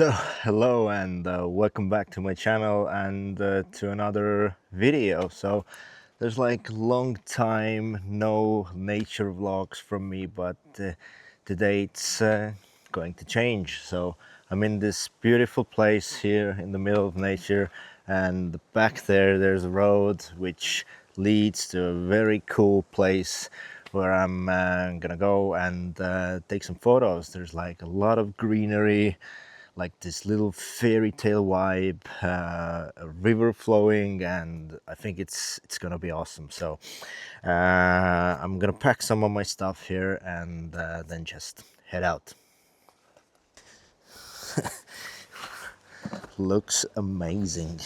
So, hello and welcome back to my channel and to another video. So, there's like long time no nature vlogs from me, but today it's going to change. So, I'm in this beautiful place here in the middle of nature, and back there's a road which leads to a very cool place where I'm gonna go and take some photos. There's like a lot of greenery, like this little fairy tale vibe, a river flowing, and I think it's gonna be awesome. So I'm gonna pack some of my stuff here and then just head out. Looks amazing.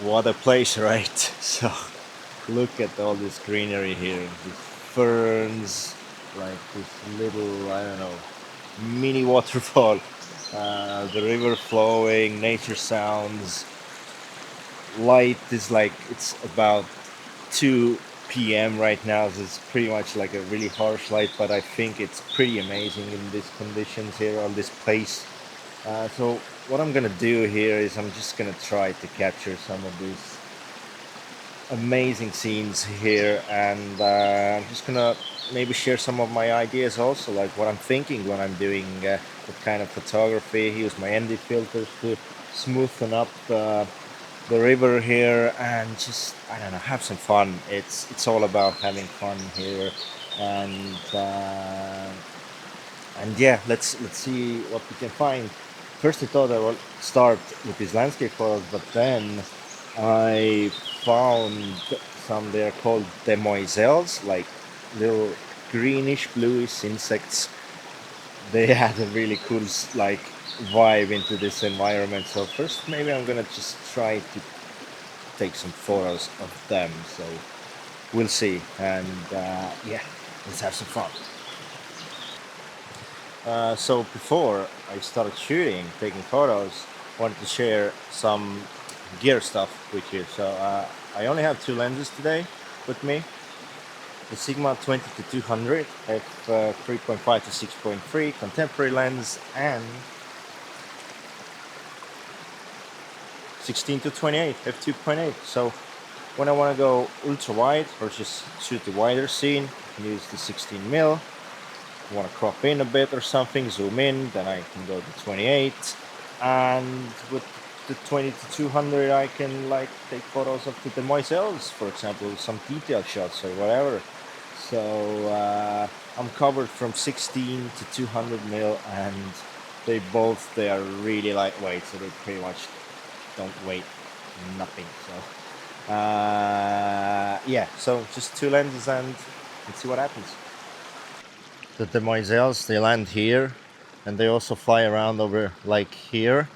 What a place, right? So look at all this greenery here, these ferns, like this little, I don't know, mini waterfall, the river flowing, nature sounds. Light is like, it's about 2 p.m. right now, so it's pretty much like a really harsh light, but I think it's pretty amazing in these conditions here on this place. So what I'm gonna do here is I'm just gonna try to capture some of these amazing scenes here, and I'm just gonna maybe share some of my ideas also, like what I'm thinking when I'm doing that kind of photography. Use my ND filters to smoothen up the river here, and just, I don't know, have some fun. It's all about having fun here, and yeah, let's see what we can find. First I thought I would start with these landscape photos, but then I found some, they're called Demoiselles, like little greenish bluish insects. They had a really cool like vibe into this environment. So first maybe I'm gonna just try to take some photos of them. So we'll see, and yeah, let's have some fun. So before I started shooting, taking photos, I wanted to share some gear stuff with you. So I only have two lenses today with me: the Sigma 20 to 200 f 3.5 to 6.3 contemporary lens, and 16 to 28 f 2.8. So when I want to go ultra wide or just shoot the wider scene, I can use the 16 mil. Want to crop in a bit or something, zoom in, then I can go to 28. And with the 20 to 200 I can like take photos of the Demoiselles, for example, some detail shots or whatever. So I'm covered from 16 to 200 mil, and they are really lightweight, so they pretty much don't weigh nothing. So yeah, so just two lenses, and let's see what happens. The Demoiselles, they land here, and they also fly around over like here.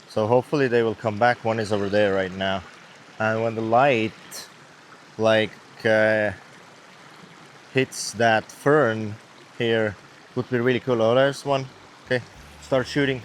So hopefully they will come back. One is over there right now, and when the light like hits that fern here, would be really cool. Oh, there's one. Okay, start shooting.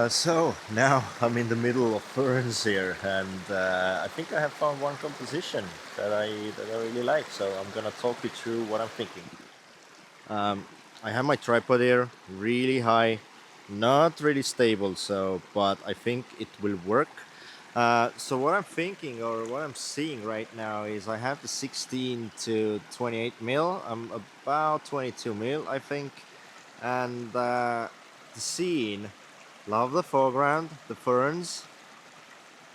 So now I'm in the middle of ferns here, and I think I have found one composition that I really like. So I'm gonna talk you through what I'm thinking. Um, I have my tripod here, really high, not really stable. So, but I think it will work. So what I'm thinking, or what I'm seeing right now, is I have the 16 to 28 mil. I'm about 22 mil, I think, and the scene. Love the foreground, the ferns.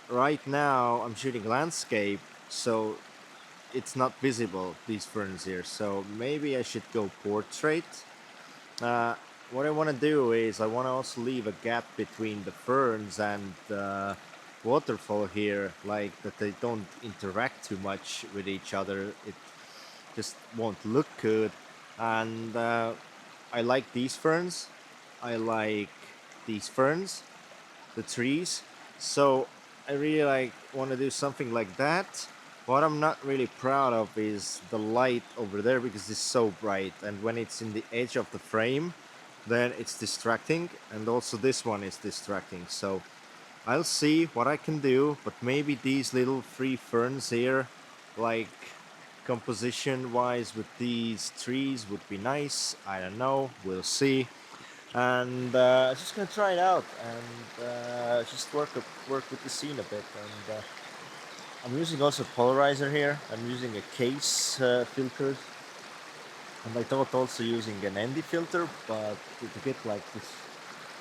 Right now, I'm shooting landscape, so it's not visible, these ferns here. So maybe I should go portrait. Uh, what I want to do is I want to also leave a gap between the ferns and the waterfall here, like that they don't interact too much with each other. It just won't look good. And I like these ferns. I like these ferns, the trees. So I really like want to do something like that. What I'm not really proud of is the light over there because it's so bright, and when it's in the edge of the frame, then it's distracting, and also this one is distracting. So I'll see what I can do, but maybe these little three ferns here, like composition wise with these trees would be nice. I don't know, we'll see. And just gonna try it out and just work with the scene a bit. And I'm using also polarizer here. I'm using a case filter, and I thought also using an ND filter, but to get like this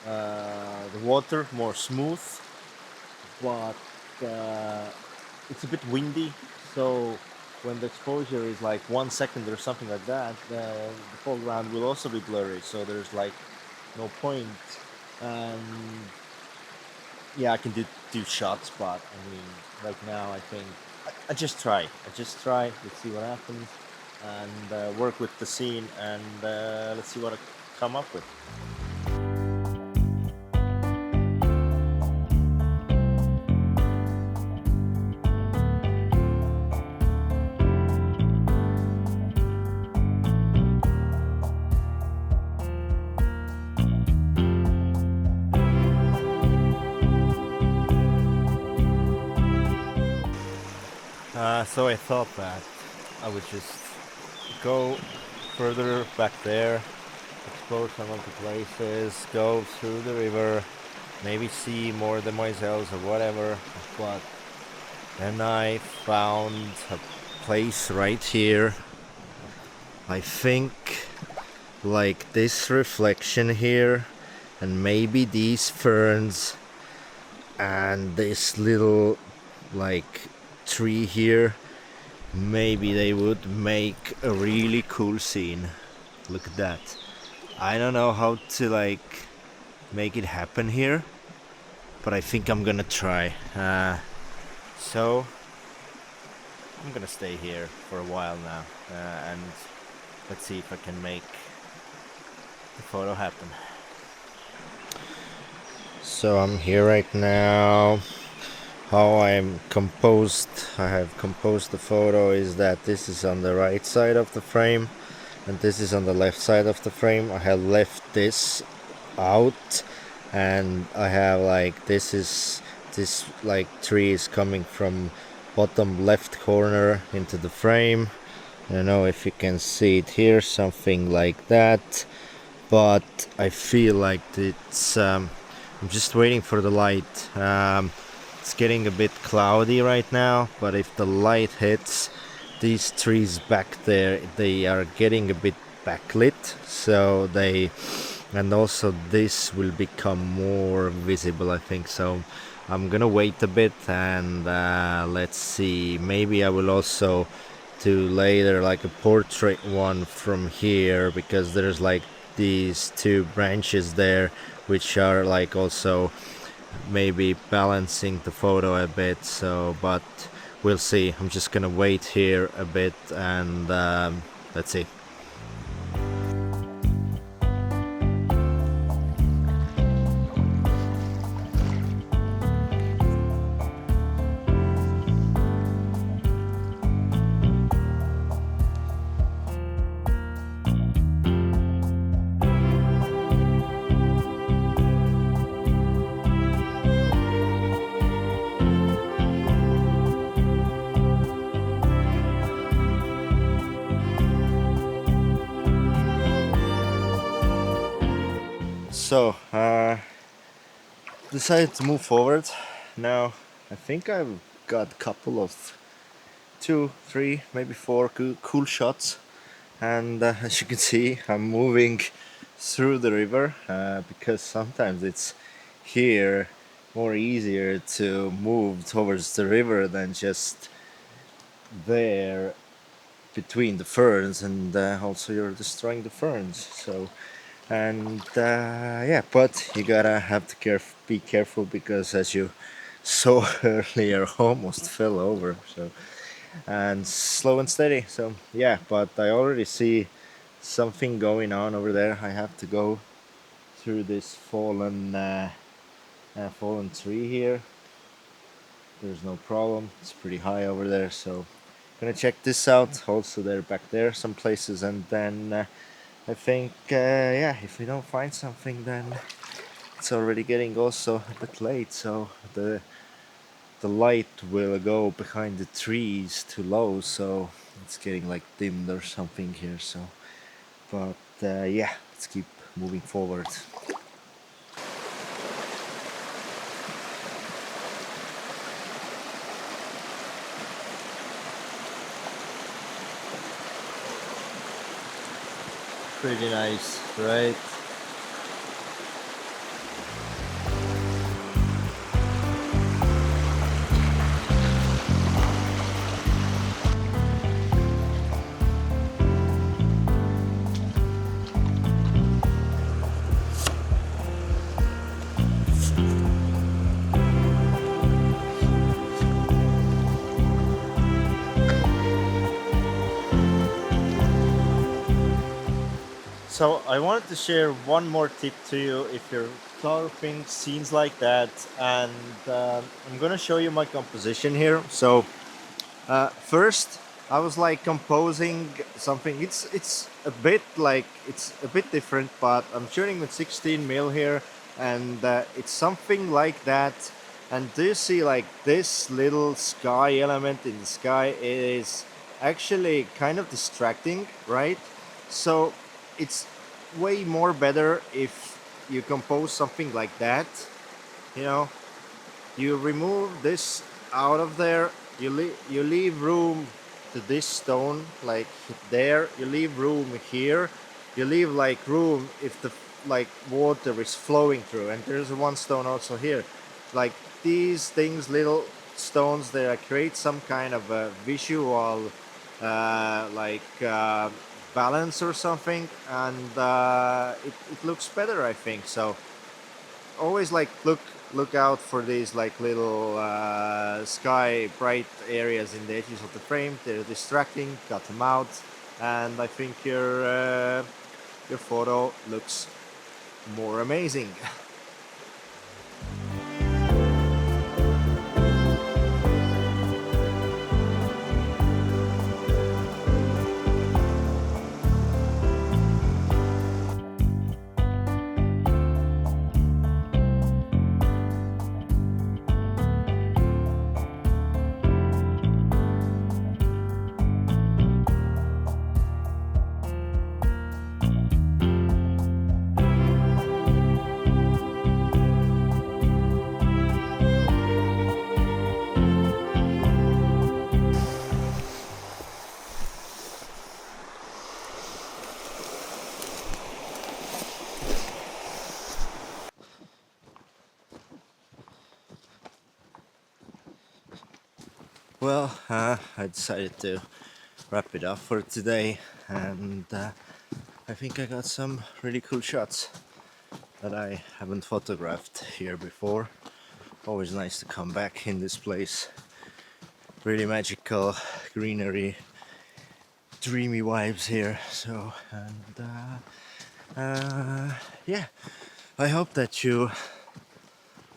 the water more smooth. But it's a bit windy, so when the exposure is like 1 second or something like that, the foreground will also be blurry. So there's like no point. And yeah, I can do shots, but I mean, right now I think I just try. I just try. Let's see what happens, and work with the scene, and let's see what I come up with. So I thought that I would just go further back there, explore some of the places, go through the river, maybe see more Demoiselles or whatever. But then I found a place right here. I think like this reflection here, and maybe these ferns, and this little like tree here. Maybe they would make a really cool scene. Look at that. I don't know how to like make it happen here, but I think I'm gonna try. So I'm gonna stay here for a while now, and let's see if I can make the photo happen. So I'm here right now. How I have composed the photo is that this is on the right side of the frame, and this is on the left side of the frame. I have left this out, and I have like this like tree is coming from bottom left corner into the frame. I don't know if you can see it here, something like that. But I feel like it's I'm just waiting for the light. It's getting a bit cloudy right now, but if the light hits these trees back there, they are getting a bit backlit, so and also this will become more visible, I think. So I'm gonna wait a bit, and let's see, maybe I will also do later like a portrait one from here, because there's like these two branches there which are like also maybe balancing the photo a bit. So but we'll see. I'm just gonna wait here a bit, and let's see. So, decided to move forward. Now, I think I've got a couple of two, three, maybe four cool shots. And as you can see, I'm moving through the river because sometimes it's here more easier to move towards the river than just there between the ferns, and also you're destroying the ferns. So, and yeah, but you gotta have to be careful because as you saw earlier, almost fell over. So, and slow and steady. So yeah, but I already see something going on over there. I have to go through this fallen tree here. There's no problem. It's pretty high over there, so gonna check this out. Also, they're back there some places, and then I think yeah, if we don't find something, then it's already getting also a bit late. So the light will go behind the trees too low, so it's getting like dimmed or something here. So, but yeah, let's keep moving forward. Pretty nice, right? So I wanted to share one more tip to you if you're photography scenes like that, and I'm gonna show you my composition here. So first, I was like composing something. It's a bit like it's a bit different, but I'm shooting with 16 mil here, and it's something like that. And do you see like this little sky element in the sky is actually kind of distracting, right? So it's way more better if you compose something like that. You know, you remove this out of there. You leave room to this stone like there. You leave room here. You leave like room if the like water is flowing through. And there's one stone also here. Like these things, little stones, they create some kind of a visual like balance or something, and it looks better, I think. So always like look out for these like little sky bright areas in the edges of the frame. They're distracting. Cut them out, and I think your photo looks more amazing. Well, I decided to wrap it up for today, and I think I got some really cool shots that I haven't photographed here before. Always nice to come back in this place. Really magical greenery, dreamy vibes here. So, and yeah, I hope that you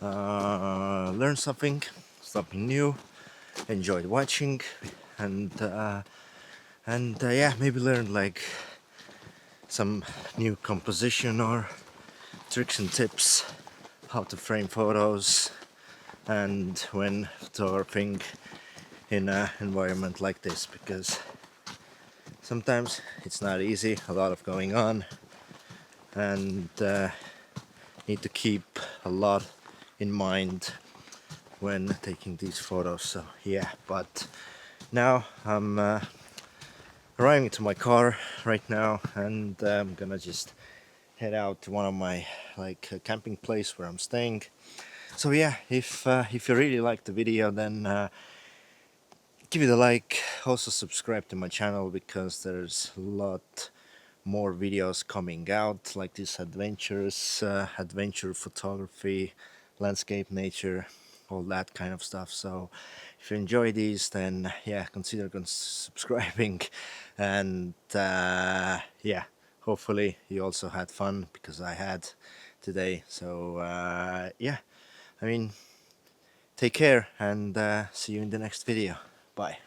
learned something new, enjoyed watching, and yeah, maybe learned like some new composition or tricks and tips how to frame photos and when photographing in an environment like this, because sometimes it's not easy, a lot of going on, and need to keep a lot in mind when taking these photos. So yeah, but now I'm arriving to my car right now, and I'm gonna just head out to one of my camping place where I'm staying. So yeah, if you really like the video, then give it a like. Also subscribe to my channel because there's a lot more videos coming out like this adventures, adventure photography, landscape, nature, all that kind of stuff. So if you enjoy these, then yeah, consider subscribing, and yeah, hopefully you also had fun because I had today. So yeah, I mean, take care, and see you in the next video. Bye.